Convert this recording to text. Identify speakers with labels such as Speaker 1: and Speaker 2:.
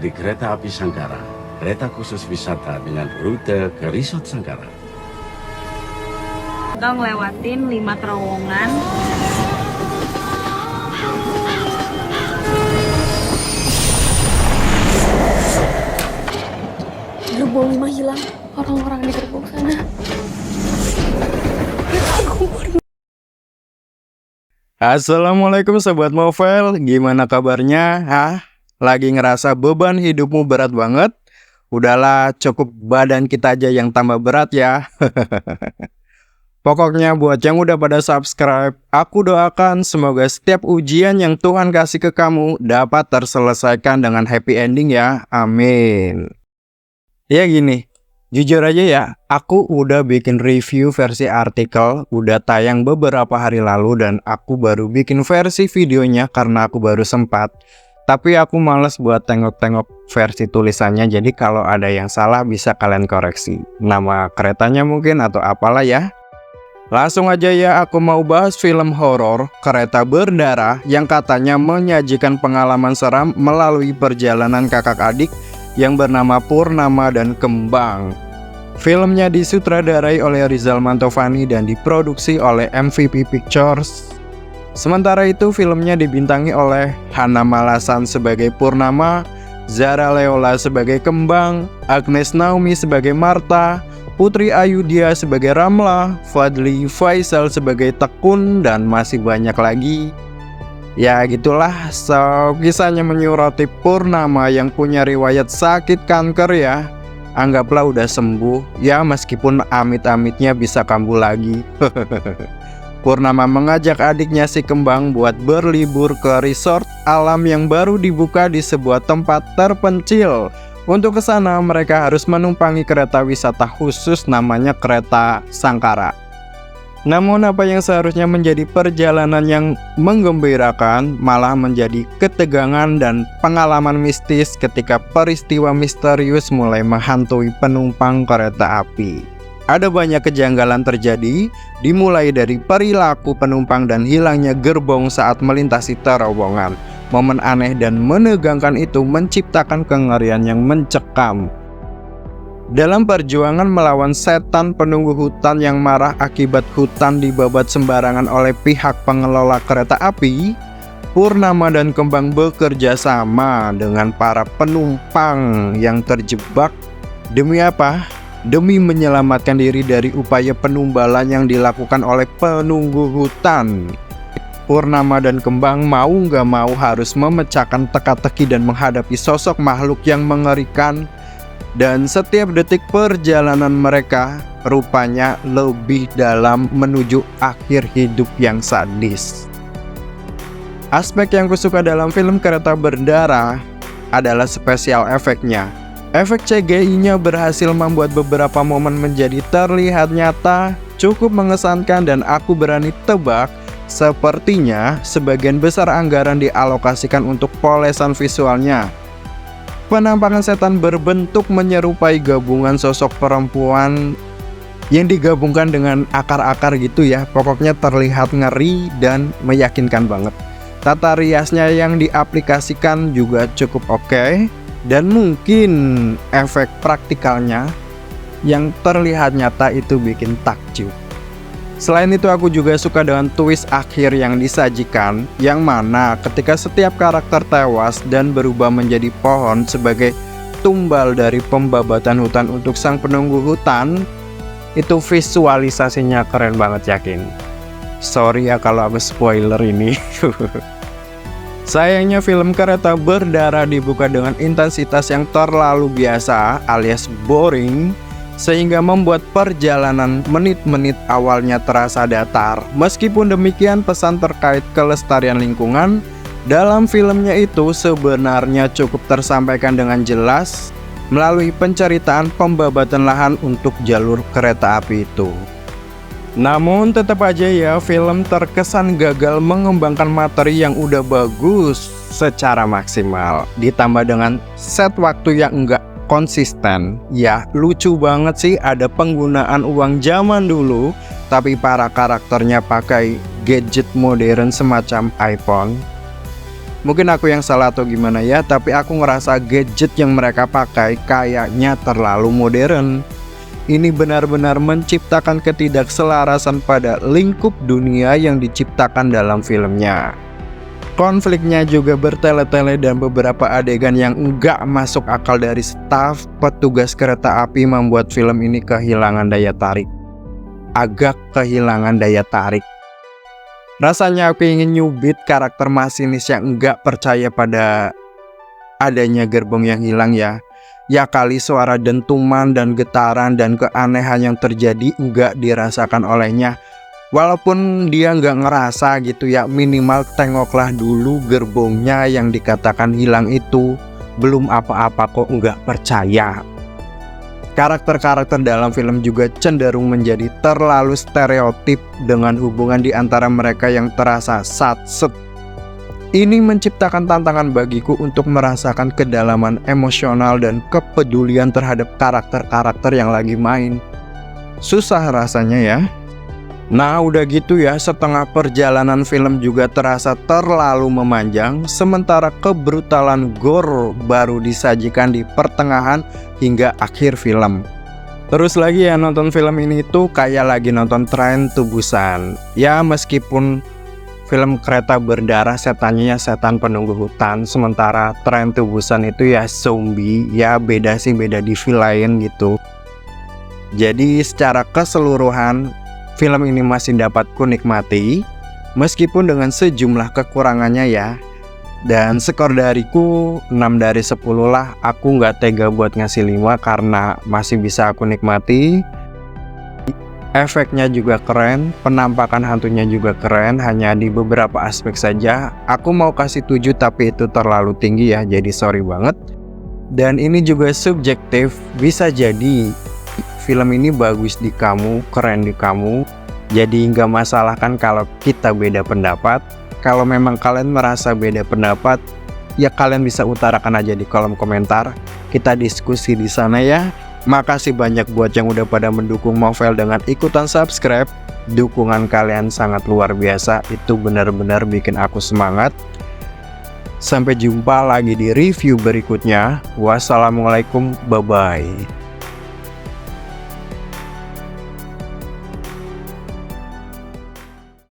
Speaker 1: di Kereta Api Sangkara, kereta khusus wisata dengan rute ke Resort Sangkara.
Speaker 2: Kita ngelewatin 5 terowongan.
Speaker 3: Gerbong 5 hilang, orang-orang di gerbong sana.
Speaker 4: Assalamualaikum Sobat Movel, gimana kabarnya? Lagi ngerasa beban hidupmu berat banget? Udahlah, cukup badan kita aja yang tambah berat ya. Pokoknya buat yang udah pada subscribe, aku doakan semoga setiap ujian yang Tuhan kasih ke kamu dapat terselesaikan dengan happy ending ya, amin. Ya gini, jujur aja ya, aku udah bikin review versi artikel, udah tayang beberapa hari lalu dan aku baru bikin versi videonya karena aku baru sempat. Tapi aku males buat tengok-tengok versi tulisannya, jadi kalau ada yang salah bisa kalian koreksi. Nama keretanya mungkin atau apalah ya. Langsung aja ya, aku mau bahas film horor Kereta Berdarah yang katanya menyajikan pengalaman seram melalui perjalanan kakak adik yang bernama Purnama dan Kembang. Filmnya disutradarai oleh Rizal Mantovani dan diproduksi oleh MVP Pictures. Sementara itu filmnya dibintangi oleh Hana Malasan sebagai Purnama, Zara Leola sebagai Kembang, Agnes Naomi sebagai Marta, Putri Ayudhya sebagai Ramla, Fadly Faisal sebagai Tekun, dan masih banyak lagi. Ya gitulah, kisahnya menyurati Purnama yang punya riwayat sakit kanker ya. Anggaplah udah sembuh, ya meskipun amit-amitnya bisa kambuh lagi. Purnama mengajak adiknya si Kembang buat berlibur ke resort alam yang baru dibuka di sebuah tempat terpencil. Untuk ke sana mereka harus menumpangi kereta wisata khusus namanya Kereta Sangkara. Namun apa yang seharusnya menjadi perjalanan yang menggembirakan malah menjadi ketegangan dan pengalaman mistis ketika peristiwa misterius mulai menghantui penumpang kereta api. Ada banyak kejanggalan terjadi, dimulai dari perilaku penumpang dan hilangnya gerbong saat melintasi terowongan. Momen aneh dan menegangkan itu menciptakan kengerian yang mencekam. Dalam perjuangan melawan setan penunggu hutan yang marah akibat hutan dibabat sembarangan oleh pihak pengelola kereta api, Purnama dan Kembang bekerja sama dengan para penumpang yang terjebak. Demi apa? Demi menyelamatkan diri dari upaya penumbalan yang dilakukan oleh penunggu hutan. Purnama dan Kembang mau gak mau harus memecahkan teka-teki dan menghadapi sosok makhluk yang mengerikan. Dan setiap detik perjalanan mereka rupanya lebih dalam menuju akhir hidup yang sadis. Aspek yang kusuka dalam film Kereta Berdarah adalah spesial efeknya. Efek CGI-nya berhasil membuat beberapa momen menjadi terlihat nyata, cukup mengesankan, dan aku berani tebak sepertinya sebagian besar anggaran dialokasikan untuk polesan visualnya. Penampakan setan berbentuk menyerupai gabungan sosok perempuan yang digabungkan dengan akar-akar gitu ya. Pokoknya terlihat ngeri dan meyakinkan banget. Tata riasnya yang diaplikasikan juga cukup oke. Dan mungkin efek praktikalnya yang terlihat nyata itu bikin takjub. Selain itu aku juga suka dengan twist akhir yang disajikan, yang mana ketika setiap karakter tewas dan berubah menjadi pohon sebagai tumbal dari pembabatan hutan untuk sang penunggu hutan, itu visualisasinya keren banget yakin. Sorry ya kalau aku spoiler ini. Sayangnya film Kereta Berdarah dibuka dengan intensitas yang terlalu biasa alias boring, sehingga membuat perjalanan menit-menit awalnya terasa datar. Meskipun demikian, pesan terkait kelestarian lingkungan dalam filmnya itu sebenarnya cukup tersampaikan dengan jelas melalui penceritaan pembabatan lahan untuk jalur kereta api itu. Namun tetap aja ya, film terkesan gagal mengembangkan materi yang udah bagus secara maksimal. Ditambah dengan set waktu yang enggak konsisten. Ya lucu banget sih, ada penggunaan uang zaman dulu tapi para karakternya pakai gadget modern semacam iPhone. Mungkin aku yang salah atau gimana ya, tapi aku ngerasa gadget yang mereka pakai kayaknya terlalu modern. Ini benar-benar menciptakan ketidakselarasan pada lingkup dunia yang diciptakan dalam filmnya. Konfliknya juga bertele-tele dan beberapa adegan yang enggak masuk akal dari staf petugas kereta api membuat film ini kehilangan daya tarik. Agak kehilangan daya tarik. Rasanya aku ingin nyubit karakter masinis yang enggak percaya pada adanya gerbong yang hilang ya. Ya kali suara dentuman dan getaran dan keanehan yang terjadi enggak dirasakan olehnya. Walaupun dia enggak ngerasa gitu ya, minimal tengoklah dulu gerbongnya yang dikatakan hilang itu. Belum apa-apa kok enggak percaya. Karakter-karakter dalam film juga cenderung menjadi terlalu stereotip dengan hubungan di antara mereka yang terasa satset. Ini menciptakan tantangan bagiku untuk merasakan kedalaman emosional dan kepedulian terhadap karakter-karakter yang lagi main. Susah rasanya ya. Nah udah gitu ya, setengah perjalanan film juga terasa terlalu memanjang, sementara kebrutalan gore baru disajikan di pertengahan hingga akhir film. Terus lagi ya, nonton film ini tuh kayak lagi nonton Train to Busan. Ya meskipun film kereta berdarah setannya setan penunggu hutan, sementara Train to Busan itu ya zombie. Ya beda sih, beda di feel lain gitu. Jadi secara keseluruhan film ini masih dapat ku nikmati meskipun dengan sejumlah kekurangannya ya. Dan skor dariku 6 dari 10 lah. Aku nggak tega buat ngasih 5 karena masih bisa aku nikmati. Efeknya juga keren, penampakan hantunya juga keren, hanya di beberapa aspek saja aku mau kasih 7 tapi itu terlalu tinggi ya, jadi sorry banget. Dan ini juga subjektif, bisa jadi film ini bagus di kamu, keren di kamu, jadi nggak masalah kan kalau kita beda pendapat. Kalau memang kalian merasa beda pendapat, ya kalian bisa utarakan aja di kolom komentar. Kita diskusi di sana ya. Makasih banyak buat yang udah pada mendukung Movel dengan ikutan subscribe. Dukungan kalian sangat luar biasa, itu benar-benar bikin aku semangat. Sampai jumpa lagi di review berikutnya. Wassalamualaikum, bye-bye.